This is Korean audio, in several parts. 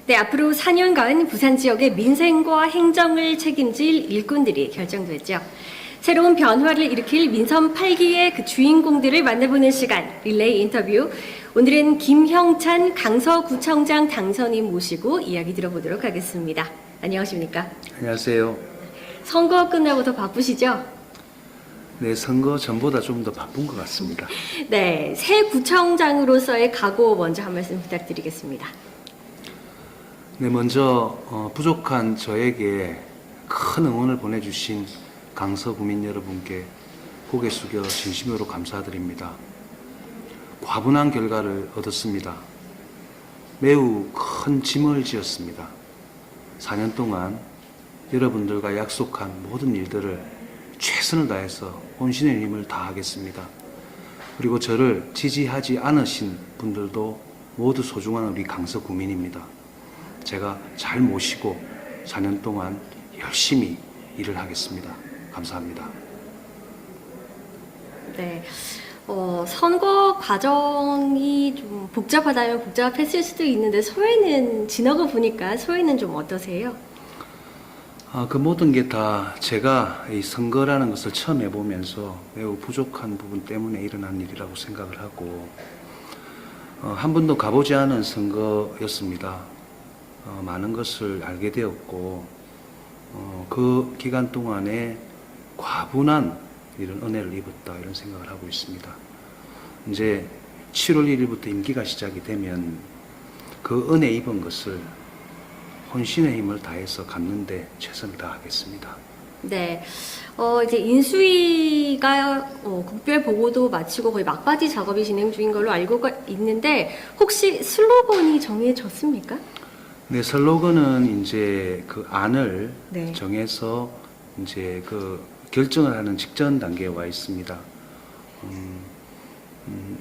네, 앞으로 4년간 부산 지역의 민생과 행정을 책임질 일꾼들이 결정됐죠. 새로운 변화를 일으킬 민선 8기의 그 주인공들을 만나보는 시간, 릴레이 인터뷰. 오늘은 김형찬 강서구청장 당선인 모시고 이야기 들어보도록 하겠습니다. 안녕하십니까? 안녕하세요. 선거 끝나고 더 바쁘시죠? 네, 선거 전보다 좀 더 바쁜 것 같습니다. 네, 새 구청장으로서의 각오 먼저 한 말씀 부탁드리겠습니다. 네, 먼저 부족한 저에게 큰 응원을 보내주신 강서 구민 여러분께 고개 숙여 진심으로 감사드립니다. 과분한 결과를 얻었습니다. 매우 큰 짐을 지었습니다. 4년 동안 여러분들과 약속한 모든 일들을 최선을 다해서 혼신의 힘을 다하겠습니다. 그리고 저를 지지하지 않으신 분들도 모두 소중한 우리 강서 구민입니다. 제가 잘 모시고 4년 동안 열심히 일을 하겠습니다. 감사합니다. 네, 선거 과정이 좀 복잡하다면 복잡했을 수도 있는데 소회는 지나고 보니까 소회는 좀 어떠세요? 그 모든 게 다 제가 이 선거라는 것을 처음 해보면서 매우 부족한 부분 때문에 일어난 일이라고 생각을 하고 한 번도 가보지 않은 선거였습니다. 많은 것을 알게 되었고 그 기간 동안에 과분한 이런 은혜를 입었다 이런 생각을 하고 있습니다. 이제 7월 1일부터 임기가 시작이 되면 그 은혜 입은 것을 혼신의 힘을 다해서 갚는데 최선을 다하겠습니다. 네, 이제 인수위가 국별 보고도 마치고 거의 막바지 작업이 진행 중인 걸로 알고 있는데 혹시 슬로건이 정해졌습니까? 네, 슬로건은 이제 그 안을 네. 정해서 이제 그 결정을 하는 직전 단계에 와 있습니다.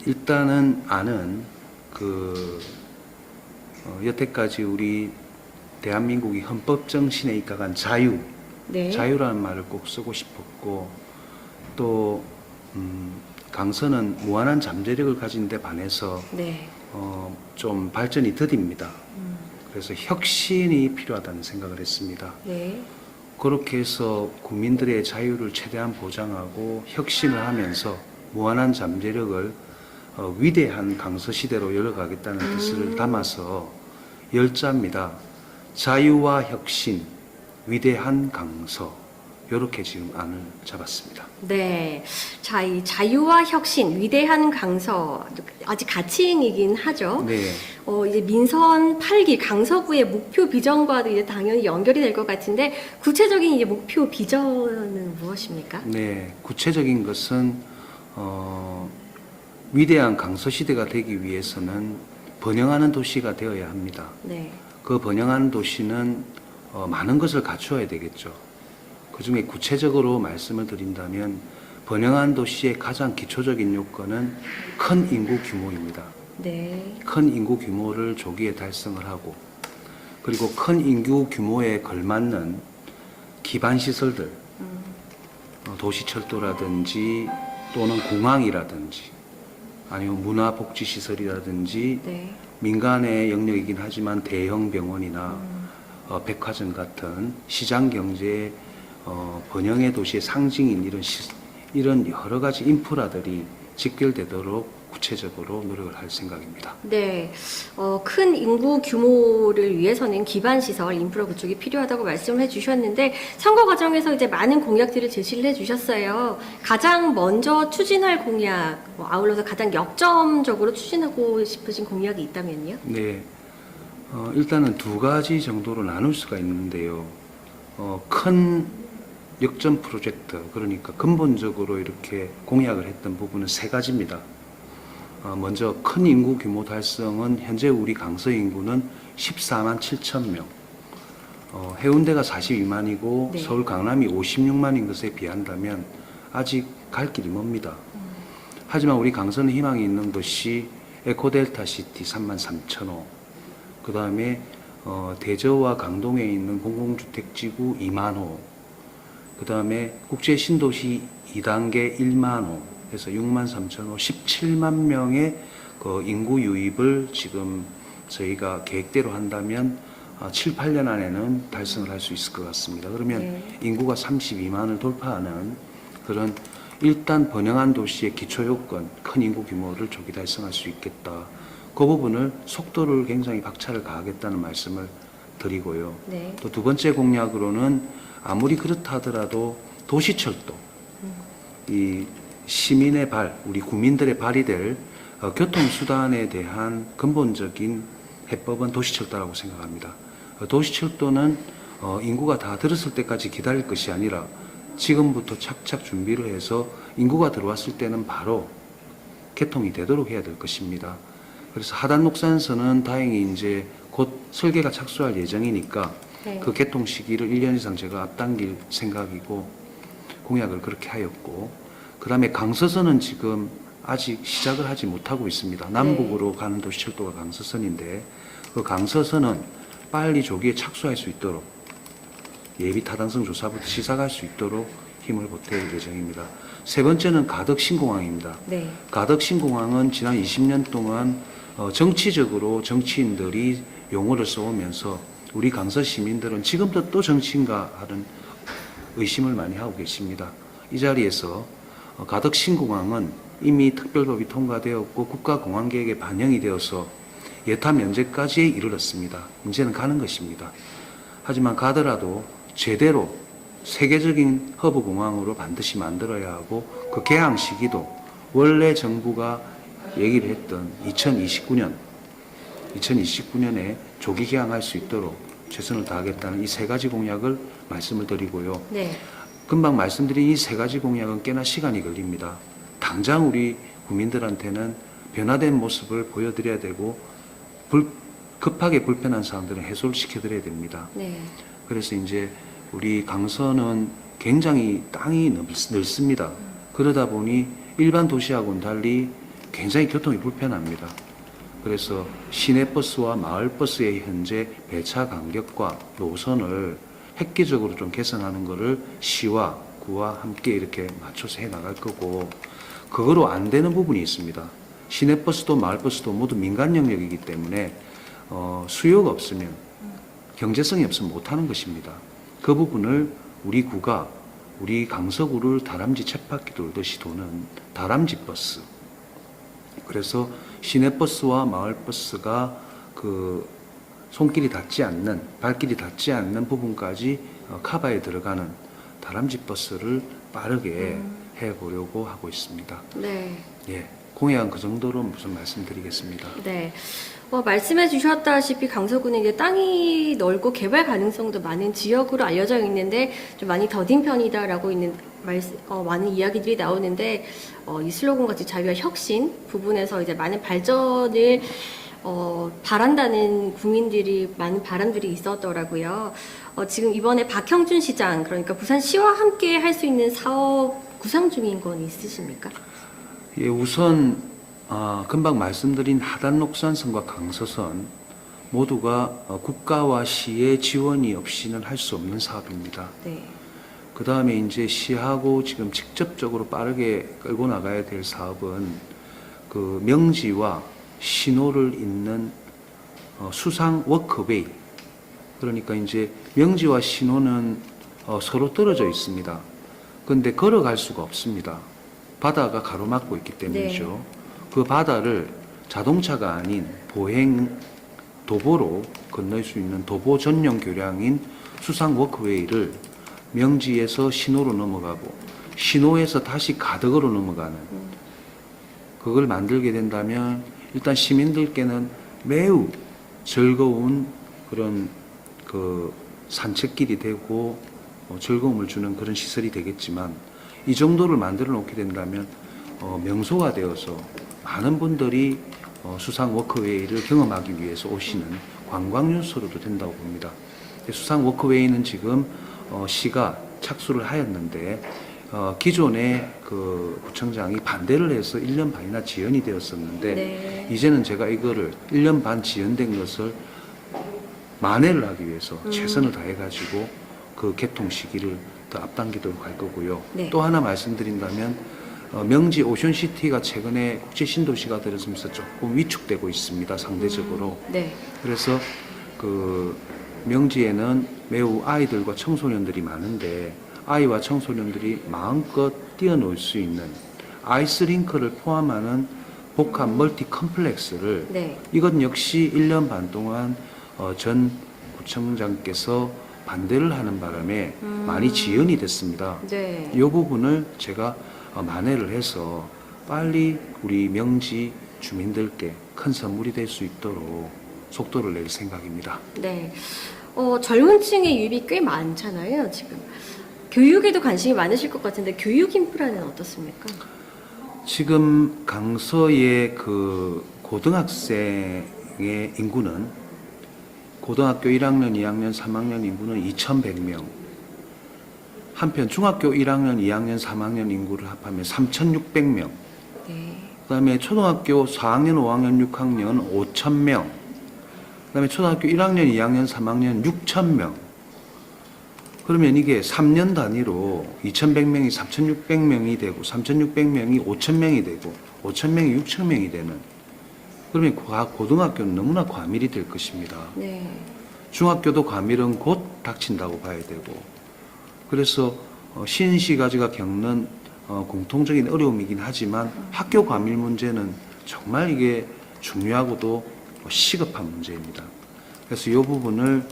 일단은 안은 여태까지 우리 대한민국이 헌법 정신에 입각한 자유, 네. 자유라는 말을 꼭 쓰고 싶었고 또 강서는 무한한 잠재력을 가진 데 반해서 네. 좀 발전이 더딥니다. 그래서 혁신이 필요하다는 생각을 했습니다. 네. 그렇게 해서 국민들의 자유를 최대한 보장하고 혁신을 하면서 무한한 잠재력을 위대한 강서시대로 열어가겠다는 뜻을 담아서 열자입니다. 자유와 혁신, 위대한 강서 이렇게 지금 안을 잡았습니다. 네. 자, 이 자유와 혁신, 위대한 강서, 아직 가칭이긴 하죠. 네. 이제 민선 8기 강서구의 목표 비전과도 이제 당연히 연결이 될 것 같은데, 구체적인 이제 목표 비전은 무엇입니까? 네. 구체적인 것은, 위대한 강서시대가 되기 위해서는 번영하는 도시가 되어야 합니다. 네. 그 번영하는 도시는 많은 것을 갖추어야 되겠죠. 그 중에 구체적으로 말씀을 드린다면 번영한 도시의 가장 기초적인 요건은 큰 인구 규모입니다. 네. 큰 인구 규모를 조기에 달성을 하고 그리고 큰 인구 규모에 걸맞는 기반 시설들 도시철도라든지 또는 공항이라든지 아니면 문화복지시설이라든지 네. 민간의 영역이긴 하지만 대형 병원이나 백화점 같은 시장 경제의 번영의 도시의 상징인 이런 여러 가지 인프라들이 직결되도록 구체적으로 노력을 할 생각입니다. 네, 큰 인구 규모를 위해서는 기반 시설, 인프라 구축이 필요하다고 말씀해 주셨는데 선거 과정에서 이제 많은 공약들을 제시를 해 주셨어요. 가장 먼저 추진할 공약, 아울러서 가장 역점적으로 추진하고 싶으신 공약이 있다면요? 네, 일단은 두 가지 정도로 나눌 수가 있는데요. 큰 역점 프로젝트, 그러니까 근본적으로 이렇게 공약을 했던 부분은 세 가지입니다. 먼저 큰 인구 규모 달성은 현재 우리 강서 인구는 14만 7천 명, 해운대가 42만이고 네. 서울 강남이 56만인 것에 비한다면 아직 갈 길이 멉니다. 하지만 우리 강서는 희망이 있는 것이 에코델타 시티 3만 3천 호, 그 다음에 대저와 강동에 있는 공공주택지구 2만 호, 그 다음에 국제 신도시 2단계 1만 호, 해서 6만 3천 호, 17만 명의 그 인구 유입을 지금 저희가 계획대로 한다면 7, 8년 안에는 달성을 할 수 있을 것 같습니다. 그러면 네. 인구가 32만을 돌파하는 그런 일단 번영한 도시의 기초 요건, 큰 인구 규모를 조기 달성할 수 있겠다. 그 부분을 속도를 굉장히 박차를 가하겠다는 말씀을 드리고요. 네. 또 두 번째 공약으로는 아무리 그렇다 하더라도 도시철도, 이 시민의 발, 우리 국민들의 발이 될 교통수단에 대한 근본적인 해법은 도시철도라고 생각합니다. 도시철도는 인구가 다 들었을 때까지 기다릴 것이 아니라 지금부터 착착 준비를 해서 인구가 들어왔을 때는 바로 개통이 되도록 해야 될 것입니다. 그래서 하단 녹산선은 다행히 이제 곧 설계가 착수할 예정이니까 네. 그 개통 시기를 1년 이상 제가 앞당길 생각이고 공약을 그렇게 하였고, 그 다음에 강서선은 지금 아직 시작을 하지 못하고 있습니다. 남북으로 가는 도시철도가 강서선인데 그 강서선은 빨리 조기에 착수할 수 있도록 예비 타당성 조사부터 시작할 수 있도록 힘을 보탤 예정입니다. 세 번째는 가덕 신공항입니다. 네. 가덕 신공항은 지난 20년 동안 정치적으로 정치인들이 용어를 써오면서 우리 강서 시민들은 지금도 또 정치인가 하는 의심을 많이 하고 계십니다. 이 자리에서 가덕 신공항은 이미 특별법이 통과되었고 국가공항계획에 반영이 되어서 예타 면제까지 이르렀습니다. 이제는 가는 것입니다. 하지만 가더라도 제대로 세계적인 허브 공항으로 반드시 만들어야 하고 그 개항 시기도 원래 정부가 얘기를 했던 2029년에 조기 개항할 수 있도록 최선을 다하겠다는 이 세 가지 공약을 말씀을 드리고요. 네. 금방 말씀드린 이 세 가지 공약은 꽤나 시간이 걸립니다. 당장 우리 국민들한테는 변화된 모습을 보여드려야 되고 급하게 불편한 사항들은 해소를 시켜드려야 됩니다. 네. 그래서 이제 우리 강서는 굉장히 땅이 넓습니다. 그러다 보니 일반 도시하고는 달리 굉장히 교통이 불편합니다. 그래서 시내버스와 마을버스의 현재 배차 간격과 노선을 획기적으로 좀 개선하는 것을 시와 구와 함께 이렇게 맞춰서 해 나갈 거고, 그거로 안 되는 부분이 있습니다. 시내버스도 마을버스도 모두 민간 영역이기 때문에 수요가 없으면, 경제성이 없으면 못하는 것입니다. 그 부분을 우리 구가 우리 강서구를 다람쥐 쳇바퀴 돌듯이 도는 다람쥐 버스, 그래서 시내버스와 마을버스가 그 손길이 닿지 않는, 발길이 닿지 않는 부분까지 카바에 들어가는 다람쥐 버스를 빠르게 해보려고 하고 있습니다. 네. 예, 공약은 그 정도로 무슨 말씀드리겠습니다. 네. 말씀해 주셨다시피 강서구는 이제 땅이 넓고 개발 가능성도 많은 지역으로 알려져 있는데 좀 많이 더딘 편이다라고 많은 이야기들이 나오는데 이 슬로건 같이 자유와 혁신 부분에서 이제 많은 발전을 바란다는 많은 바람들이 있었더라고요. 지금 이번에 박형준 시장, 그러니까 부산시와 함께 할 수 있는 사업 구상 중인 건 있으십니까? 예, 우선 금방 말씀드린 하단 녹산선과 강서선 모두가 국가와 시의 지원이 없이는 할 수 없는 사업입니다. 네. 그 다음에 이제 시하고 지금 직접적으로 빠르게 끌고 나가야 될 사업은 그 명지와 신호를 잇는 수상 워크웨이. 그러니까 이제 명지와 신호는 서로 떨어져 있습니다. 그런데 걸어갈 수가 없습니다. 바다가 가로막고 있기 때문이죠. 네. 그 바다를 자동차가 아닌 보행 도보로 건널 수 있는 도보 전용 교량인 수상 워크웨이를 명지에서 신호로 넘어가고 신호에서 다시 가덕으로 넘어가는 그걸 만들게 된다면 일단 시민들께는 매우 즐거운 그런 그 산책길이 되고 즐거움을 주는 그런 시설이 되겠지만, 이 정도를 만들어 놓게 된다면 명소가 되어서 많은 분들이 수상 워크웨이를 경험하기 위해서 오시는 관광 요소로도 된다고 봅니다. 수상 워크웨이는 지금 시가 착수를 하였는데 기존에 그 구청장이 반대를 해서 1년 반이나 지연이 되었었는데 네. 이제는 제가 이거를 1년 반 지연된 것을 만회를 하기 위해서 최선을 다해가지고 그 개통 시기를 더 앞당기도록 할 거고요. 네. 또 하나 말씀드린다면 명지 오션시티가 최근에 국제 신도시가 되면서 조금 위축되고 있습니다. 상대적으로. 네. 그래서 그 명지에는 매우 아이들과 청소년들이 많은데 아이와 청소년들이 마음껏 뛰어놀 수 있는 아이스링크를 포함하는 복합 멀티 컴플렉스를 네. 이것 역시 1년 반 동안 전 구청장께서 반대를 하는 바람에 많이 지연이 됐습니다. 네. 이 부분을 제가 만회를 해서 빨리 우리 명지 주민들께 큰 선물이 될 수 있도록 속도를 낼 생각입니다. 네. 젊은 층의 유입이 꽤 많잖아요, 지금. 교육에도 관심이 많으실 것 같은데 교육 인프라는 어떻습니까? 지금 강서의 그 고등학생의 인구는 고등학교 1학년, 2학년, 3학년 인구는 2,100명. 한편 중학교 1학년, 2학년, 3학년 인구를 합하면 3,600명. 네. 그다음에 초등학교 4학년, 5학년, 6학년 5,000명. 그다음에 초등학교 1학년, 2학년, 3학년 6,000명. 그러면 이게 3년 단위로 2,100명이 3,600명이 되고 3,600명이 5,000명이 되고 5,000명이 6,000명이 되는, 그러면 고등학교는 너무나 과밀이 될 것입니다. 네. 중학교도 과밀은 곧 닥친다고 봐야 되고, 그래서 신시가지가 겪는 공통적인 어려움이긴 하지만 학교 과밀 문제는 정말 이게 중요하고도 시급한 문제입니다. 그래서 이 부분을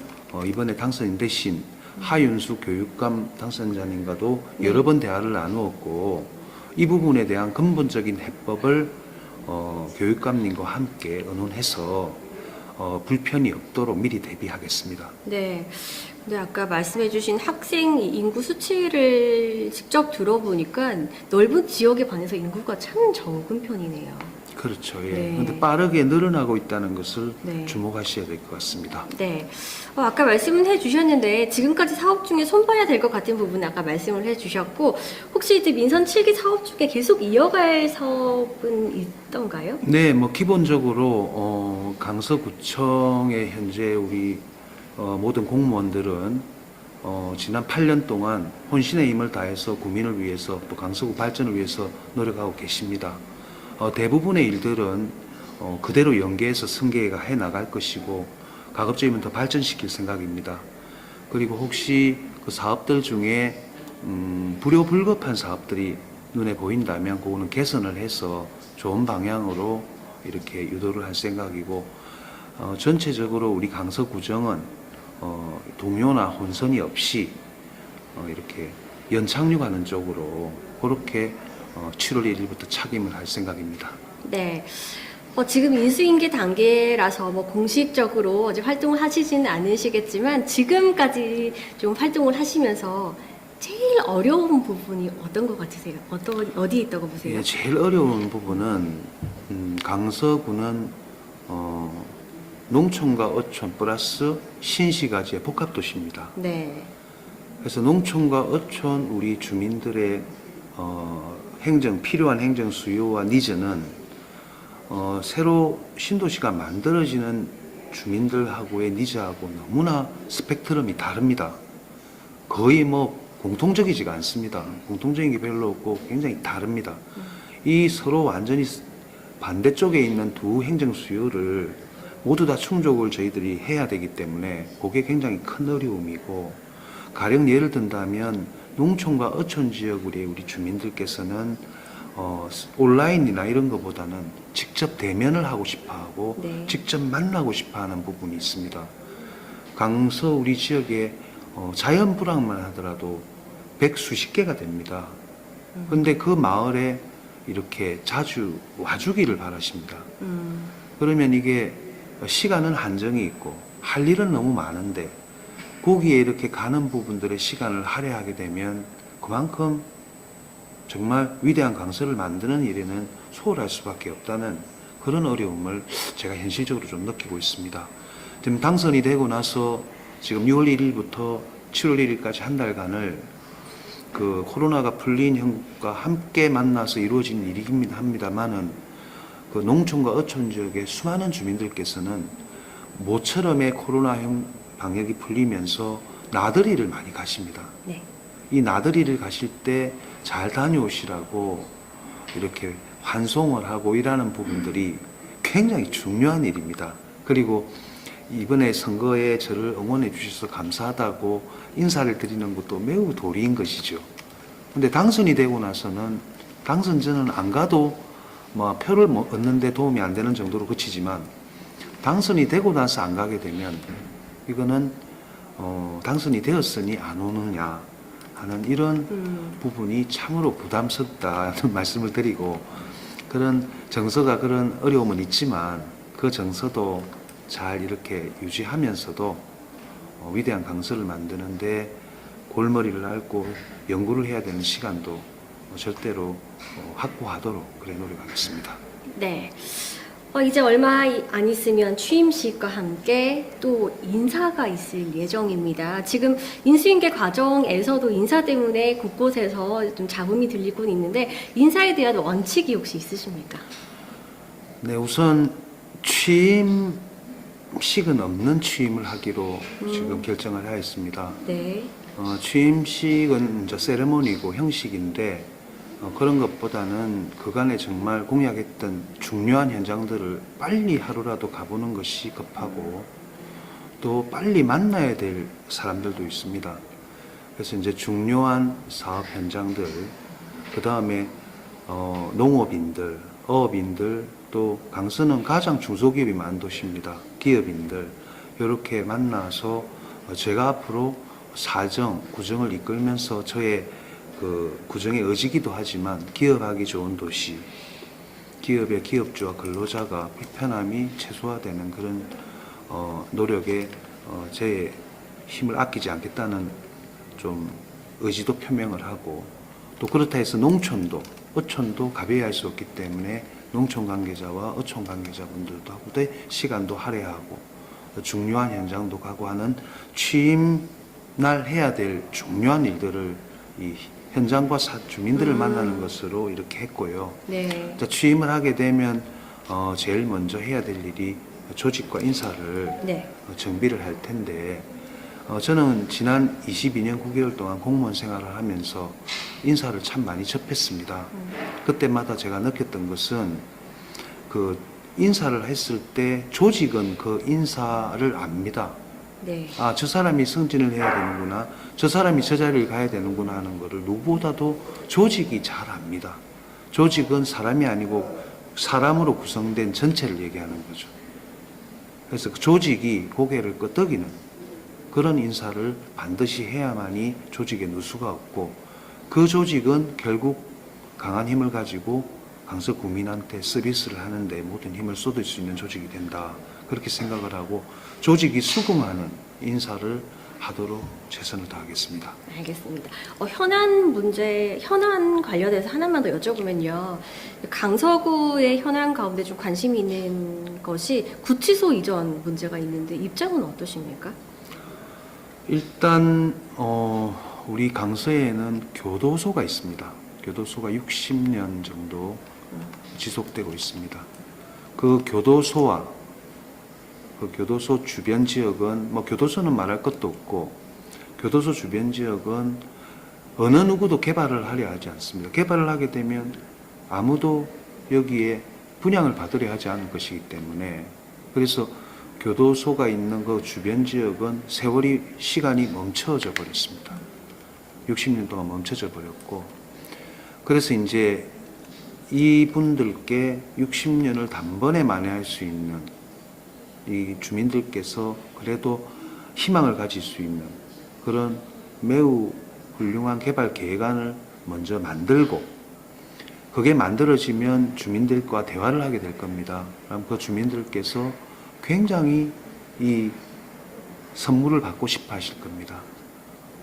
이번에 당선인 대신 하윤수 교육감 당선자님과도 여러 번 대화를 나누었고, 이 부분에 대한 근본적인 해법을 교육감님과 함께 의논해서 불편이 없도록 미리 대비하겠습니다. 네. 근데 아까 말씀해주신 학생 인구 수치를 직접 들어보니까 넓은 지역에 반해서 인구가 참 적은 편이네요. 그렇죠. 예. 네. 그런데 빠르게 늘어나고 있다는 것을 네. 주목하셔야 될 것 같습니다. 네. 아까 말씀은 해주셨는데 지금까지 사업 중에 손봐야 될 것 같은 부분 아까 말씀을 해주셨고, 혹시 이제 민선 7기 사업 중에 계속 이어갈 사업은 있던가요? 네, 뭐 기본적으로 강서구청의 현재 우리 모든 공무원들은 지난 8년 동안 혼신의 힘을 다해서 구민을 위해서 또 강서구 발전을 위해서 노력하고 계십니다. 대부분의 일들은 그대로 연계해서 승계가 해 나갈 것이고 가급적이면 더 발전시킬 생각입니다. 그리고 혹시 그 사업들 중에 불효불급한 사업들이 눈에 보인다면 그거는 개선을 해서 좋은 방향으로 이렇게 유도를 할 생각이고, 전체적으로 우리 강서구청은 동요나 혼선이 없이 이렇게 연착륙하는 쪽으로 그렇게 7월 1일부터 착임을 할 생각입니다. 네. 지금 인수인계 단계라서 뭐 공식적으로 아직 활동을 하시지는 않으시겠지만 지금까지 좀 활동을 하시면서 제일 어려운 부분이 어떤 것 같으세요? 어디에 있다고 보세요? 예, 제일 어려운 부분은 강서구는 농촌과 어촌 플러스 신시가지의 복합도시입니다. 네. 그래서 농촌과 어촌 우리 주민들의 필요한 행정 수요와 니즈는 새로 신도시가 만들어지는 주민들하고의 니즈하고 너무나 스펙트럼이 다릅니다. 거의 뭐 공통적이지가 않습니다. 공통적인 게 별로 없고 굉장히 다릅니다. 이 서로 완전히 반대쪽에 있는 두 행정 수요를 모두 다 충족을 저희들이 해야 되기 때문에 그게 굉장히 큰 어려움이고, 가령 예를 든다면 농촌과 어촌 지역 우리 주민들께서는 온라인이나 이런 것보다는 직접 대면을 하고 싶어하고 네. 직접 만나고 싶어하는 부분이 있습니다. 강서 우리 지역에 자연 불황만 하더라도 100수십 개가 됩니다. 그런데 그 마을에 이렇게 자주 와주기를 바라십니다. 그러면 이게 시간은 한정이 있고 할 일은 너무 많은데 거기에 이렇게 가는 부분들의 시간을 할애하게 되면 그만큼 정말 위대한 강서를 만드는 일에는 소홀할 수밖에 없다는 그런 어려움을 제가 현실적으로 좀 느끼고 있습니다. 지금 당선이 되고 나서 지금 6월 1일부터 7월 1일까지 한 달간을 그 코로나가 풀린 형국과 함께 만나서 이루어진 일이긴 합니다만은 그 농촌과 어촌 지역의 수많은 주민들께서는 모처럼의 코로나형 방역이 풀리면서 나들이를 많이 가십니다. 네. 이 나들이를 가실 때 잘 다녀오시라고 이렇게 환송을 하고 일하는 부분들이 굉장히 중요한 일입니다. 그리고 이번에 선거에 저를 응원해 주셔서 감사하다고 인사를 드리는 것도 매우 도리인 것이죠. 근데 당선이 되고 나서는 당선전은 안 가도 뭐 표를 얻는데 도움이 안 되는 정도로 그치지만 당선이 되고 나서 안 가게 되면 이거는 당선이 되었으니 안 오느냐 하는 이런 부분이 참으로 부담스럽다는 말씀을 드리고, 그런 정서가 그런 어려움은 있지만 그 정서도 잘 이렇게 유지하면서도 위대한 강서를 만드는데 골머리를 앓고 연구를 해야 되는 시간도 절대로 확보하도록 그래 노력하겠습니다. 네. 이제 얼마 안 있으면 취임식과 함께 또 인사가 있을 예정입니다. 지금 인수인계 과정에서도 인사 때문에 곳곳에서 좀 잡음이 들리고 있는데 인사에 대한 원칙이 혹시 있으십니까? 네, 우선 취임식은 없는 취임을 하기로 지금 결정을 하였습니다. 네. 취임식은 이제 세레모니고 형식인데 그런 것보다는 그간에 정말 공약했던 중요한 현장들을 빨리 하루라도 가보는 것이 급하고, 또 빨리 만나야 될 사람들도 있습니다. 그래서 이제 중요한 사업 현장들, 그 다음에 농업인들, 어업인들, 또 강서는 가장 중소기업이 많은 도시입니다. 기업인들 이렇게 만나서 제가 앞으로 사정, 구정을 이끌면서 저의 그 구정의 의지기도 하지만 기업하기 좋은 도시, 기업의 기업주와 근로자가 불편함이 최소화되는 그런 노력에 제 힘을 아끼지 않겠다는 좀 의지도 표명을 하고, 또 그렇다 해서 농촌도 어촌도 가벼이 할 수 없기 때문에 농촌 관계자와 어촌 관계자분들도 하고 시간도 할애하고 중요한 현장도 가고 하는 취임날 해야 될 중요한 일들을 이 현장과 주민들을 만나는 것으로 이렇게 했고요. 네. 자, 취임을 하게 되면 제일 먼저 해야 될 일이 조직과 인사를 네. 정비를 할 텐데, 저는 지난 22년 9개월 동안 공무원 생활을 하면서 인사를 참 많이 접했습니다. 그때마다 제가 느꼈던 것은 그 인사를 했을 때 조직은 그 인사를 압니다. 네. 아, 저 사람이 승진을 해야 되는구나, 저 사람이 저 자리를 가야 되는구나 하는 것을 누구보다도 조직이 잘 압니다. 조직은 사람이 아니고 사람으로 구성된 전체를 얘기하는 거죠. 그래서 그 조직이 고개를 끄덕이는 그런 인사를 반드시 해야만이 조직에 누수가 없고, 그 조직은 결국 강한 힘을 가지고 강서 구민한테 서비스를 하는데 모든 힘을 쏟을 수 있는 조직이 된다, 그렇게 생각을 하고 조직이 수긍하는 인사를 하도록 최선을 다하겠습니다. 알겠습니다. 현안 문제, 현안 관련해서 하나만 더 여쭤보면요. 강서구의 현안 가운데 좀 관심이 있는 것이 구치소 이전 문제가 있는데 입장은 어떠십니까? 일단 우리 강서에는 교도소가 있습니다. 교도소가 60년 정도 지속되고 있습니다. 그 교도소와 그 교도소 주변 지역은 교도소는 말할 것도 없고, 교도소 주변 지역은 어느 누구도 개발을 하려 하지 않습니다. 개발을 하게 되면 아무도 여기에 분양을 받으려 하지 않을 것이기 때문에, 그래서 교도소가 있는 그 주변 지역은 세월이 시간이 멈춰져 버렸습니다. 60년 동안 멈춰져 버렸고, 그래서 이제 이분들께 60년을 단번에 만회할 수 있는 이 주민들께서 그래도 희망을 가질 수 있는 그런 매우 훌륭한 개발 계획안을 먼저 만들고, 그게 만들어지면 주민들과 대화를 하게 될 겁니다. 그럼 그 주민들께서 굉장히 이 선물을 받고 싶어 하실 겁니다.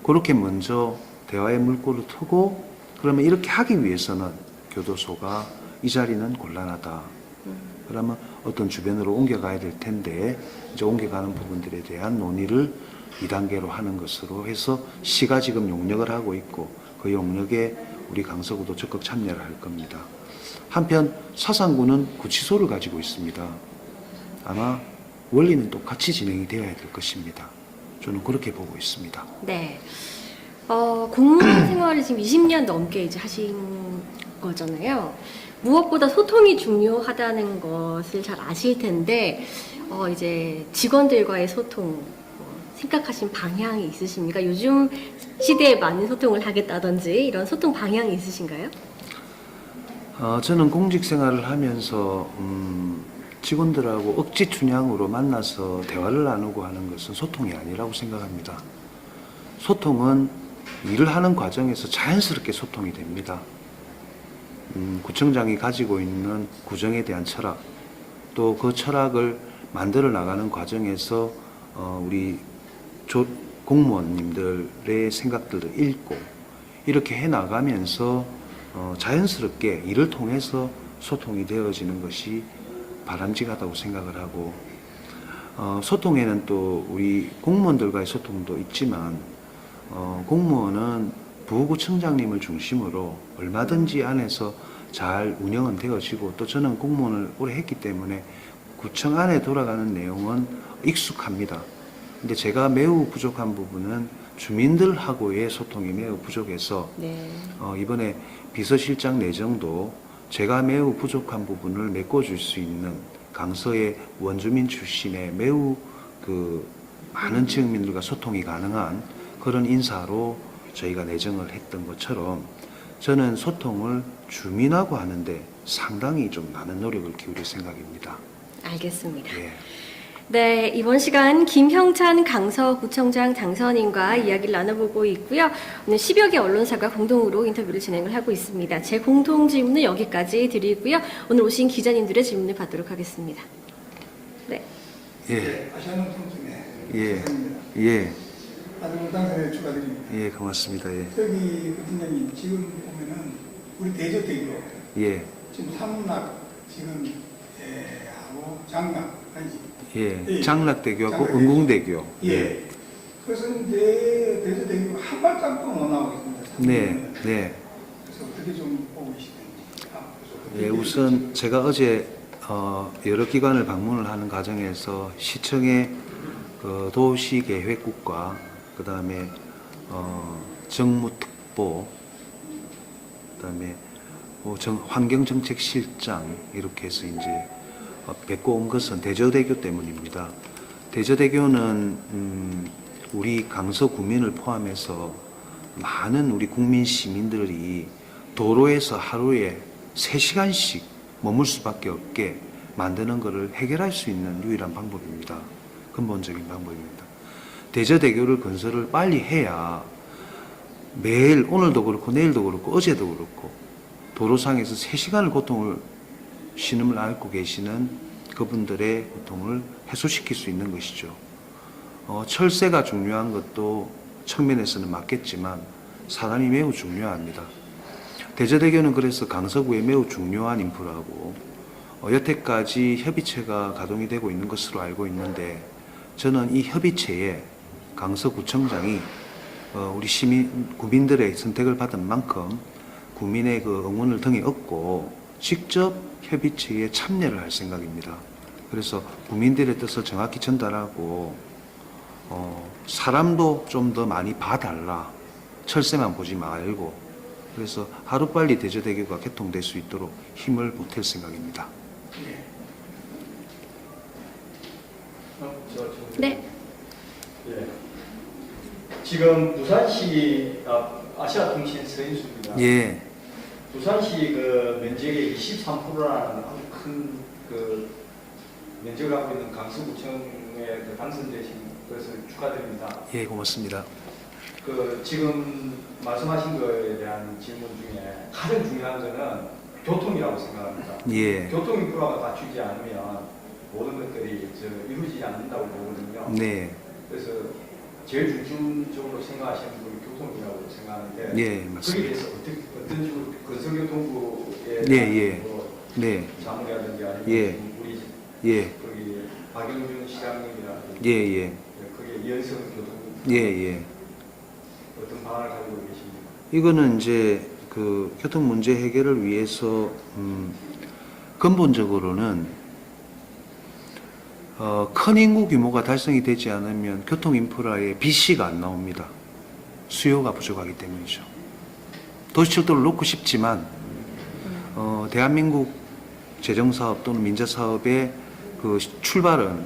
그렇게 먼저 대화의 물꼬를 트고, 그러면 이렇게 하기 위해서는 교도소가 이 자리는 곤란하다, 그러면 어떤 주변으로 옮겨가야 될 텐데, 이제 옮겨가는 부분들에 대한 논의를 2단계로 하는 것으로 해서 시가 지금 용역을 하고 있고, 그 용역에 우리 강서구도 적극 참여를 할 겁니다. 한편 사상구는 구치소를 가지고 있습니다. 아마 원리는 똑같이 진행이 되어야 될 것입니다. 저는 그렇게 보고 있습니다. 네. 공무원 생활을 지금 20년 넘게 이제 하신 거잖아요. 무엇보다 소통이 중요하다는 것을 잘 아실 텐데, 이제 직원들과의 소통 생각하신 방향이 있으십니까? 요즘 시대에 많은 소통을 하겠다든지 이런 소통 방향이 있으신가요? 저는 공직 생활을 하면서 직원들하고 억지 춘향으로 만나서 대화를 나누고 하는 것은 소통이 아니라고 생각합니다. 소통은 일을 하는 과정에서 자연스럽게 소통이 됩니다. 구청장이 가지고 있는 구정에 대한 철학, 또 그 철학을 만들어 나가는 과정에서 우리 공무원님들의 생각들을 읽고 이렇게 해 나가면서 자연스럽게 일을 통해서 소통이 되어지는 것이 바람직하다고 생각을 하고, 소통에는 또 우리 공무원들과의 소통도 있지만 공무원은 부구청장님을 중심으로 얼마든지 안에서 잘 운영은 되어지고, 또 저는 공무원을 오래 했기 때문에 구청 안에 돌아가는 내용은 익숙합니다. 근데 제가 매우 부족한 부분은 주민들하고의 소통이 매우 부족해서 네. 이번에 비서실장 내정도 제가 매우 부족한 부분을 메꿔줄 수 있는 강서의 원주민 출신의 매우 많은 지역민들과 소통이 가능한 그런 인사로 저희가 내정을 했던 것처럼, 저는 소통을 주민하고 하는데 상당히 좀 많은 노력을 기울일 생각입니다. 알겠습니다. 예. 네, 이번 시간 김형찬 강서구청장 당선인과 이야기를 나눠보고 있고요. 오늘 10여 개 언론사가 공동으로 인터뷰를 진행을 하고 있습니다. 제 공통 질문은 여기까지 드리고요. 오늘 오신 기자님들의 질문을 받도록 하겠습니다. 네. 예. 아시아농통중에 예. 예. 아주 당선에 축하드립니다. 예, 고맙습니다. 예. 저기 부팀장님 지금 보면은 우리 대저대교 예. 지금 삼락 지금 하고 장락 아니지. 예. 장락대교하고 장락대교. 은궁대교. 예. 그래서 이제 대저대교 한 발짝도 못 나오겠습니다. 네. 네. 그래서 어떻게 좀 보고 계시는지. 예, 우선 제가 어제 여러 기관을 방문을 하는 과정에서 시청의 도시계획국과 그다음에 정무특보, 그다음에 환경정책실장 이렇게 해서 이제 뵙고 온 것은 대저대교 때문입니다. 대저대교는 우리 강서 구민을 포함해서 많은 우리 국민 시민들이 도로에서 하루에 3시간씩 머물 수밖에 없게 만드는 것을 해결할 수 있는 유일한 방법입니다. 근본적인 방법입니다. 대저대교를 건설을 빨리 해야 매일, 오늘도 그렇고 내일도 그렇고 어제도 그렇고 도로상에서 3시간을 고통을 신음을 앓고 계시는 그분들의 고통을 해소시킬 수 있는 것이죠. 철새가 중요한 것도 측면에서는 맞겠지만 사람이 매우 중요합니다. 대저대교는 그래서 강서구에 매우 중요한 인프라고, 여태까지 협의체가 가동이 되고 있는 것으로 알고 있는데, 저는 이 협의체에 강서구청장이 우리 구민들의 선택을 받은 만큼 구민의 응원을 등에 업고 직접 협의체에 참여를 할 생각입니다. 그래서 구민들의 뜻을 정확히 전달하고 사람도 좀 더 많이 봐달라, 철새만 보지 말고, 그래서 하루빨리 대저대교가 개통될 수 있도록 힘을 보탤 생각입니다. 네. 예. 지금 부산시 아시아통신 서인수입니다. 예. 부산시 면적의 23%라는 아주 큰 면적을 갖고 있는 강서구청에 당선되신 것을 축하드립니다. 예, 고맙습니다. 지금 말씀하신 거에 대한 질문 중에 가장 중요한 것은 교통이라고 생각합니다. 예. 교통 인프라가 갖추지 않으면 모든 것들이 이루어지지 않는다고 보거든요. 네. 그래서 제일 중점적으로 생각하시는 분이 교통이라고 생각하는데, 예, 맞습니다. 거기에 대해서 어떤 식으로 건설교통부에 예. 네. 자문이라든지 아니면 예. 우리 예. 거기 박영준 시장님이라든지 예. 그게 연성 교통 예. 어떤 방안을 가지고 계십니까? 이거는 이제 교통 문제 해결을 위해서 근본적으로는 큰 인구 규모가 달성이 되지 않으면 교통 인프라에 비씨가 안 나옵니다. 수요가 부족하기 때문이죠. 도시철도를 놓고 싶지만 대한민국 재정사업 또는 민자사업의 출발은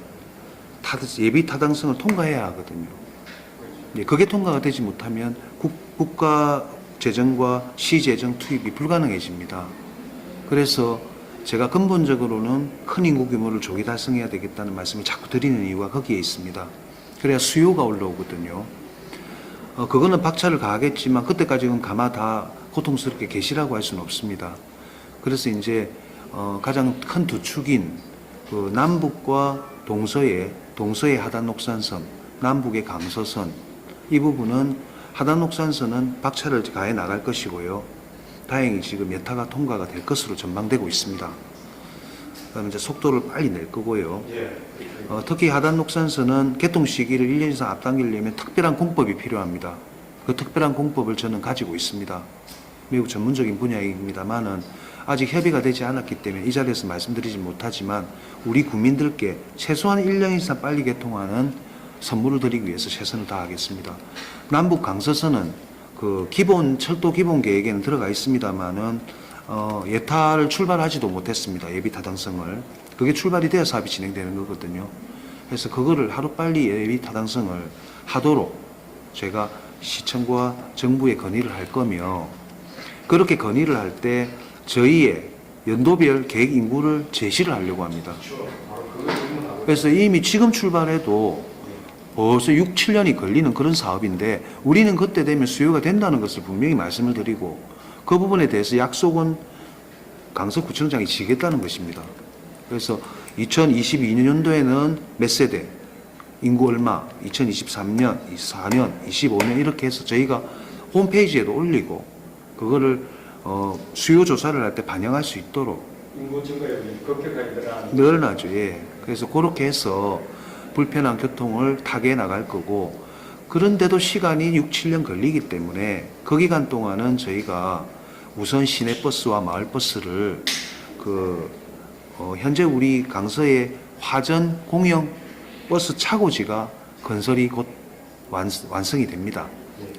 예비 타당성을 통과해야 하거든요. 예, 그게 통과가 되지 못하면 국가 재정과 시 재정 투입이 불가능해집니다. 그래서 제가 근본적으로는 큰 인구 규모를 조기 달성해야 되겠다는 말씀을 자꾸 드리는 이유가 거기에 있습니다. 그래야 수요가 올라오거든요. 그거는 박차를 가하겠지만 그때까지는 가마 다 고통스럽게 계시라고 할 수는 없습니다. 그래서 이제 가장 큰 두 축인 그 남북과 동서의 하단 녹산선, 남북의 강서선, 이 부분은 하단 녹산선은 박차를 가해 나갈 것이고요. 다행히 지금 여타가 통과가 될 것으로 전망되고 있습니다. 그다음에 이제 속도를 빨리 낼 거고요. 특히 하단 녹산선은 개통 시기를 1년 이상 앞당기려면 특별한 공법이 필요합니다. 그 특별한 공법을 저는 가지고 있습니다. 매우 전문적인 분야입니다만은 아직 협의가 되지 않았기 때문에 이 자리에서 말씀드리지 못하지만 우리 국민들께 최소한 1년 이상 빨리 개통하는 선물을 드리기 위해서 최선을 다하겠습니다. 남북 강서선은 그 철도 기본 계획에는 들어가 있습니다만은 예타를 출발하지도 못했습니다. 예비 타당성을. 그게 출발이 돼야 사업이 진행되는 거거든요. 그래서 그거를 하루빨리 예비 타당성을 하도록 제가 시청과 정부에 건의를 할 거며, 그렇게 건의를 할 때 저희의 연도별 계획 인구를 제시를 하려고 합니다. 그래서 이미 지금 출발해도 벌써 6, 7년이 걸리는 그런 사업인데 우리는 그때 되면 수요가 된다는 것을 분명히 말씀을 드리고, 그 부분에 대해서 약속은 강서구청장이 지겠다는 것입니다. 그래서 2022년도에는 몇 세대, 인구 얼마, 2023년, 24년, 25년 이렇게 해서 저희가 홈페이지에도 올리고 그거를 수요 조사를 할 때 반영할 수 있도록 인구 증가율이 급격하게 늘어나죠. 예. 그래서 그렇게 해서 불편한 교통을 타개해 나갈 거고, 그런데도 시간이 6, 7년 걸리기 때문에 그 기간 동안은 저희가 우선 시내버스와 마을버스를 현재 우리 강서의 화전 공영 버스 차고지가 건설이 곧 완성이 됩니다.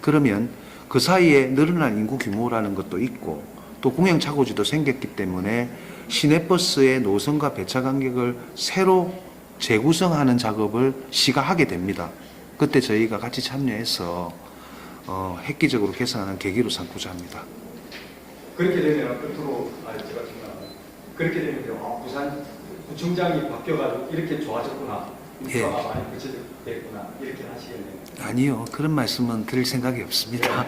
그러면 그 사이에 늘어난 인구 규모라는 것도 있고 또 공영 차고지도 생겼기 때문에 시내버스의 노선과 배차 간격을 새로 재구성하는 작업을 시가 하게 됩니다. 그때 저희가 같이 참여해서 획기적으로 개선하는 계기로 삼고자 합니다. 그렇게 되면 끝으로 제가 지금 그렇게 되면 부산 구청장이 바뀌어가지고 이렇게 좋아졌구나, 인프라가 많이 구체됐구나 이렇게 하시겠네요. 아니요, 그런 말씀은 드릴 생각이 없습니다.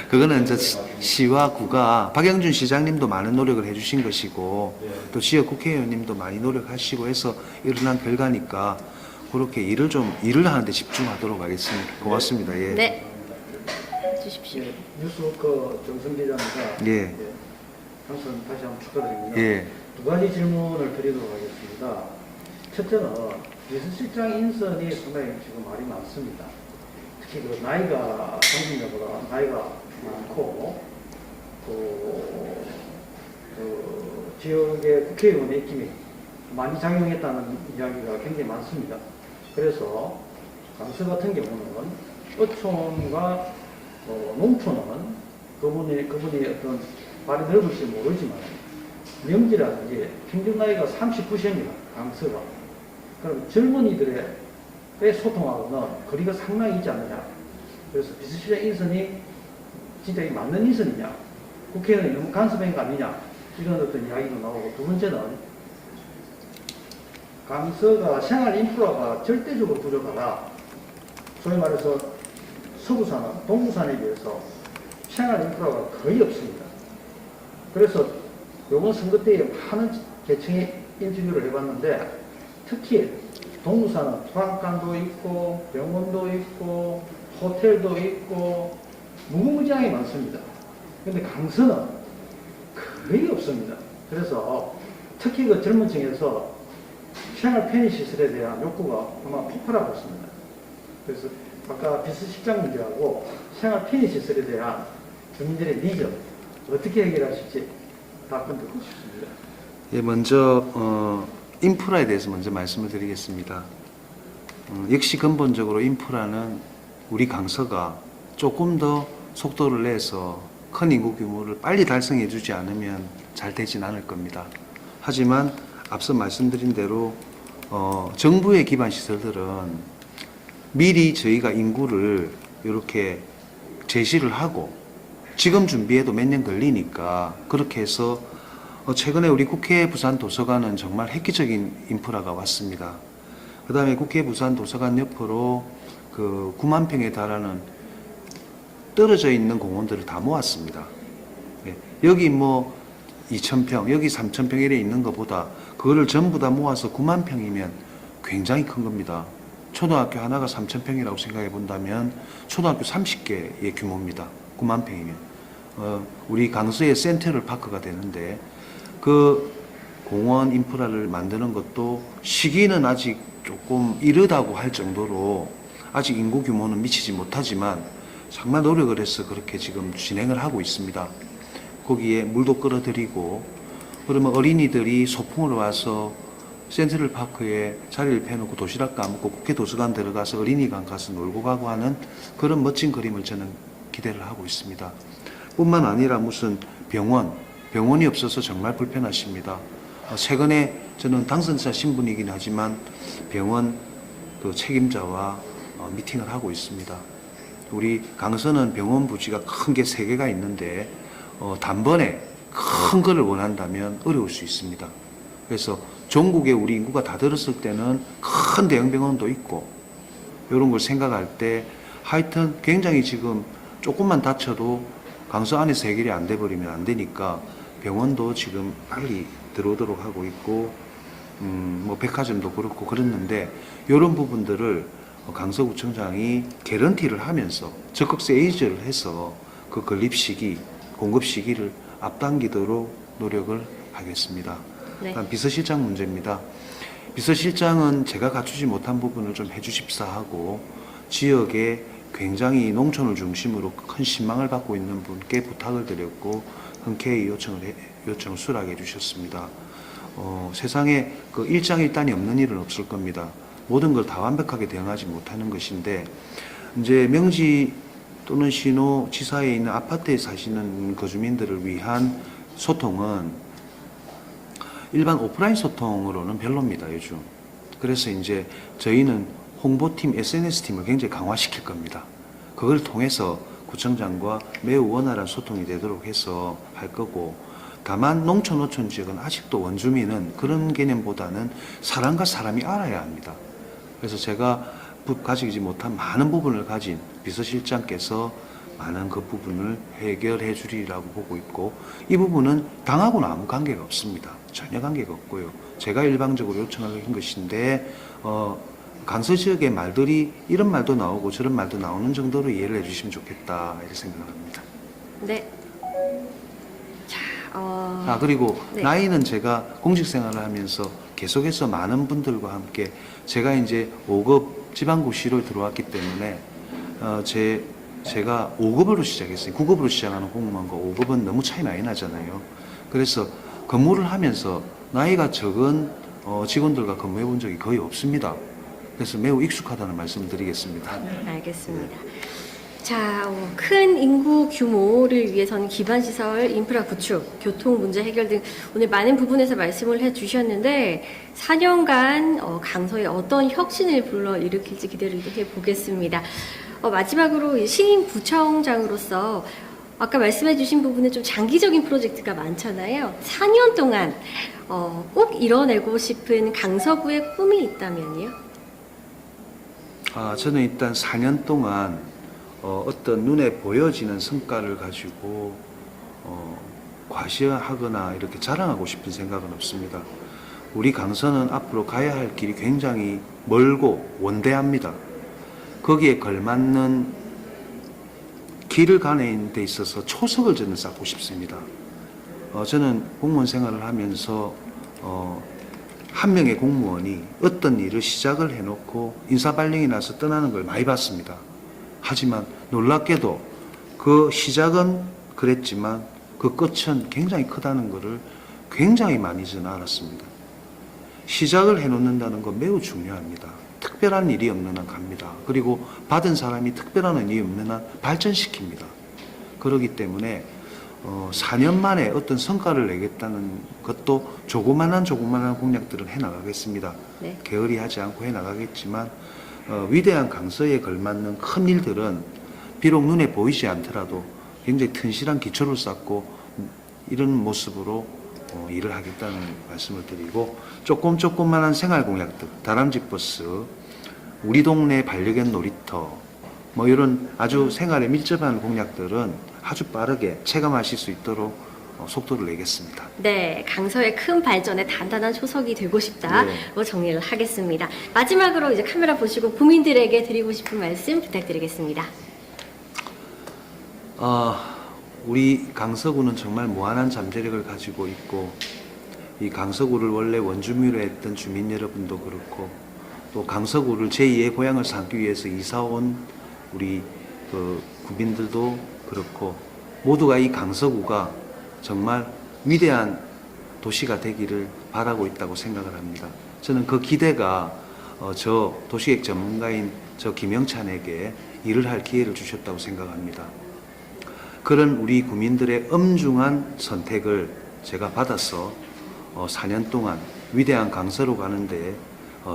그거는 이제 시와 구가, 박영준 시장님도 많은 노력을 해주신 것이고 또 지역 국회의원님도 많이 노력하시고 해서 일어난 결과니까 그렇게 일을 하는데 집중하도록 하겠습니다. 고맙습니다. 예. 네. 주십시오. 뉴스 정성 기자입니다. 예. 항상 다시 한번 축하드립니다. 예. 두 가지 질문을 드리도록 하겠습니다. 첫째는 비서실장 인선이 상당히 지금 말이 많습니다. 특히 그 나이가 당신자보다 나이가 많고 지역의 국회의원의 입김이 많이 작용했다는 이야기가 굉장히 많습니다. 그래서 강서 같은 경우는 어촌과 농촌은 그분이 어떤 발이 넓을지 모르지만 명지라든지 평균 나이가 39세입니다. 강서가. 그럼 젊은이들의 소통하고는 거리가 상당히 있지 않느냐. 그래서 비서실장 인선이 진짜 맞는 인선이냐, 국회의원이 너무 간섭한 거 아니냐, 이런 어떤 이야기도 나오고, 두 번째는 강서가 생활 인프라가 절대적으로 부족하다. 소위 말해서 서부산은 동부산에 비해서 생활 인프라가 거의 없습니다. 그래서 이번 선거 때에 많은 계층의 인터뷰를 해봤는데 특히 동부산은 소방관도 있고 병원도 있고 호텔도 있고 무궁무진하게 많습니다. 근데 강서는 거의 없습니다. 그래서 특히 그 젊은 층에서 생활 편의시설에 대한 욕구가 아마 폭발하고 있습니다. 그래서 아까 비서실장 문제하고 생활 편의시설에 대한 주민들의 니즈 어떻게 해결하실지 답변 듣고 싶습니다. 예, 먼저 인프라에 대해서 먼저 말씀을 드리겠습니다. 역시 근본적으로 인프라는 우리 강서가 조금 더 속도를 내서 큰 인구 규모를 빨리 달성해 주지 않으면 잘 되진 않을 겁니다. 하지만 앞서 말씀드린 대로 정부의 기반 시설들은 미리 저희가 인구를 이렇게 제시를 하고 지금 준비해도 몇 년 걸리니까 그렇게 해서 최근에 우리 국회 부산 도서관은 정말 획기적인 인프라가 왔습니다. 그 다음에 국회 부산 도서관 옆으로 그 9만 평에 달하는 떨어져 있는 공원들을 다 모았습니다. 예, 여기 뭐 2,000평, 여기 3,000평 이래 있는 것보다 그거를 전부 다 모아서 9만 평이면 굉장히 큰 겁니다. 초등학교 하나가 3,000평이라고 생각해 본다면 초등학교 30개의 규모입니다. 9만 평이면. 우리 강서의 센트럴 파크가 되는데 그 공원 인프라를 만드는 것도 시기는 아직 조금 이르다고 할 정도로 아직 인구 규모는 미치지 못하지만 정말 노력을 해서 그렇게 지금 진행을 하고 있습니다. 거기에 물도 끌어들이고 그러면 어린이들이 소풍을 와서 센트럴 파크에 자리를 펴놓고 도시락 까먹고 국회 도서관 들어가서 어린이관 가서 놀고 가고 하는 그런 멋진 그림을 저는 기대를 하고 있습니다. 뿐만 아니라 무슨 병원이 없어서 정말 불편하십니다. 최근에 저는 당선자 신분이긴 하지만 병원 그 책임자와 미팅을 하고 있습니다. 우리 강서는 병원 부지가 큰 게 3개가 있는데 단번에 큰 거를 원한다면 어려울 수 있습니다. 그래서 전국에 우리 인구가 다 들었을 때는 큰 대형 병원도 있고 이런 걸 생각할 때 하여튼 굉장히 지금 조금만 다쳐도 강서 안에서 해결이 안 돼버리면 안 되니까 병원도 지금 빨리 들어오도록 하고 있고 뭐 백화점도 그렇고 그랬는데 이런 부분들을 강서구청장이 개런티를 하면서 적극 세이즈를 해서 그 건립 시기, 공급 시기를 앞당기도록 노력을 하겠습니다. 네. 다음 비서실장 문제입니다. 비서실장은 제가 갖추지 못한 부분을 좀 해주십사 하고 지역에 굉장히 농촌을 중심으로 큰 신망을 받고 있는 분께 부탁을 드렸고 흔쾌히 요청을 수락해 주셨습니다. 세상에 그 일장일단이 없는 일은 없을 겁니다. 모든 걸 다 완벽하게 대응하지 못하는 것인데 이제 명지 또는 신호 지사에 있는 아파트에 사시는 거주민들을 위한 소통은 일반 오프라인 소통으로는 별로입니다, 요즘. 그래서 이제 저희는 홍보팀, SNS팀을 굉장히 강화시킬 겁니다. 그걸 통해서 구청장과 매우 원활한 소통이 되도록 해서 할 거고, 다만 농촌, 어촌 지역은 아직도 원주민은 그런 개념보다는 사람과 사람이 알아야 합니다. 그래서 제가 가지지 못한 많은 부분을 가진 비서실장께서 많은 그 부분을 해결해 주리라고 보고 있고, 이 부분은 당하고는 아무 관계가 없습니다. 전혀 관계가 없고요. 제가 일방적으로 요청을 한 것인데 강서 지역의 말들이 이런 말도 나오고 저런 말도 나오는 정도로 이해를 해주시면 좋겠다 이렇게 생각을 합니다. 네. 그리고 네. 나이는 제가 공직생활을 하면서 계속해서 많은 분들과 함께 제가 이제 5급 지방구시로 들어왔기 때문에 제가 5급으로 시작했어요. 9급으로 시작하는 공무원과 5급은 너무 차이 많이 나잖아요. 그래서 근무를 하면서 나이가 적은 직원들과 근무해 본 적이 거의 없습니다. 그래서 매우 익숙하다는 말씀을 드리겠습니다. 알겠습니다. 자, 큰 인구 규모를 위해서는 기반시설, 인프라 구축, 교통 문제 해결 등 오늘 많은 부분에서 말씀을 해주셨는데 4년간 강서에 어떤 혁신을 불러일으킬지 기대를 해보겠습니다. 마지막으로 신임 구청장으로서 아까 말씀해주신 부분은 좀 장기적인 프로젝트가 많잖아요. 4년 동안 꼭 이뤄내고 싶은 강서구의 꿈이 있다면요? 저는 일단 4년 동안 어떤 눈에 보여지는 성과를 가지고 과시하거나 이렇게 자랑하고 싶은 생각은 없습니다. 우리 강서는 앞으로 가야 할 길이 굉장히 멀고 원대합니다. 거기에 걸맞는 길을 가는 데 있어서 초석을 저는 쌓고 싶습니다. 저는 공무원 생활을 하면서 한 명의 공무원이 어떤 일을 시작을 해놓고 인사발령이 나서 떠나는 걸 많이 봤습니다. 하지만 놀랍게도 그 시작은 그랬지만 그 끝은 굉장히 크다는 것을 굉장히 많이 저는 알았습니다. 시작을 해놓는다는 건 매우 중요합니다. 특별한 일이 없는 한 갑니다. 그리고 받은 사람이 특별한 일이 없는 한 발전시킵니다. 그렇기 때문에 4년 만에 어떤 성과를 내겠다는 것도 조그만한 공약들을 해나가겠습니다. 네. 게을리 하지 않고 해나가겠지만 위대한 강서에 걸맞는 큰 일들은 비록 눈에 보이지 않더라도 굉장히 튼실한 기초를 쌓고 이런 모습으로 일을 하겠다는 말씀을 드리고 조그만한 생활 공약들, 다람쥐 버스, 우리 동네 반려견 놀이터, 뭐 이런 아주 생활에 밀접한 공약들은 아주 빠르게 체감하실 수 있도록 속도를 내겠습니다. 네, 강서의 큰 발전에 단단한 초석이 되고 싶다로 네. 정리를 하겠습니다. 마지막으로 이제 카메라 보시고 국민들에게 드리고 싶은 말씀 부탁드리겠습니다. 우리 강서구는 정말 무한한 잠재력을 가지고 있고 이 강서구를 원래 원주민으로 했던 주민 여러분도 그렇고 또 강서구를 제2의 고향을 삼기 위해서 이사온 우리 국민들도 그렇고 모두가 이 강서구가 정말 위대한 도시가 되기를 바라고 있다고 생각을 합니다. 저는 그 기대가 저 도시계획 전문가인 저 김영찬에게 일을 할 기회를 주셨다고 생각합니다. 그런 우리 국민들의 엄중한 선택을 제가 받아서 4년 동안 위대한 강서로 가는데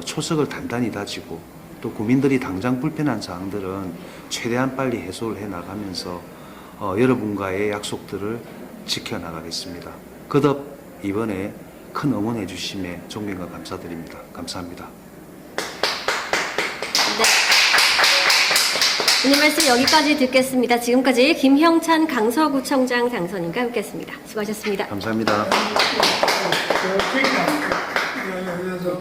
초석을 단단히 다지고 또 국민들이 당장 불편한 사항들은 최대한 빨리 해소를 해나가면서 여러분과의 약속들을 지켜나가겠습니다. 거듭 이번에 큰 응원해 주심에 존경과 감사드립니다. 감사합니다. 네. 오늘 말씀 여기까지 듣겠습니다. 지금까지 김형찬 강서구청장 당선인과 함께했습니다. 수고하셨습니다. 감사합니다. 그냥